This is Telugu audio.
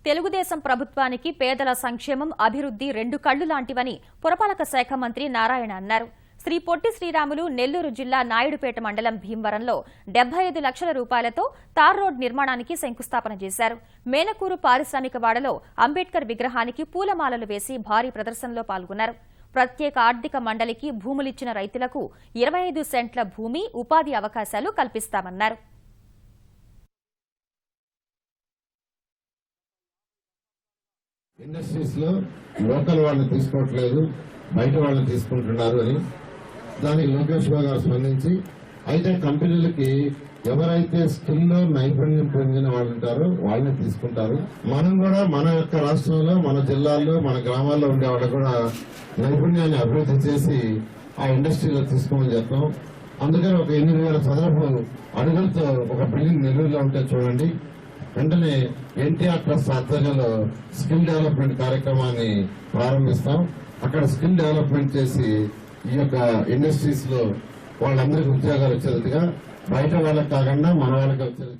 తెలుగుదేశం ప్రభుత్వానికి పేదల సంక్షేమం, అభివృద్ధి రెండు కళ్లు లాంటివని పురపాలక శాఖ మంత్రి నారాయణ అన్నారు. శ్రీ పొట్టి శ్రీరాములు నెల్లూరు జిల్లా నాయుడుపేట మండలం భీమవరంలో 75 లక్షల రూపాయలతో తార్ రోడ్ నిర్మాణానికి శంకుస్థాపన చేశారు. మేనకూరు పారిశ్రామిక వాడలో అంబేద్కర్ విగ్రహానికి పూలమాలలు వేసి భారీ ప్రదర్శనలో పాల్గొన్నారు. ప్రత్యేక ఆర్థిక మండలికి భూములిచ్చిన రైతులకు 25 సెంట్ల భూమి, ఉపాధి అవకాశాలు కల్పిస్తామన్నారు. ఇండస్ట్రీస్ లో లోకల్ వాళ్ళని తీసుకోవట్లేదు, బయట వాళ్ళని తీసుకుంటున్నారు అని దానికి లోకేష్ బాబు గారు స్పందించి అయితే కంపెనీలకి ఎవరైతే స్కిల్ లో నైపుణ్యం పొందిన వాళ్ళు ఉంటారో వాళ్ళని తీసుకుంటారు. మనం కూడా మన యొక్క రాష్ట్రంలో, మన జిల్లాల్లో, మన గ్రామాల్లో ఉండే వాళ్ళు కూడా నైపుణ్యాన్ని అభివృద్ధి చేసి ఆ ఇండస్ట్రీలో తీసుకోమని చెప్తాం. అందుకని ఒక 8,000 చదరపు అడుగులతో ఒక బిల్డింగ్ నెల్లూరులో ఉంటే చూడండి, వెంటనే ఎన్టీఆర్ ట్రస్ట్ ఆధ్వర్యంలో స్కిల్ డెవలప్మెంట్ కార్యక్రమాన్ని ప్రారంభిస్తాం. అక్కడ స్కిల్ డెవలప్మెంట్ చేసి ఈ యొక్క ఇండస్ట్రీస్ లో వాళ్ళందరికీ ఉద్యోగాలు వచ్చేదిగా, బయట వాళ్ళకి కాకుండా మన వాళ్ళకి వచ్చేది.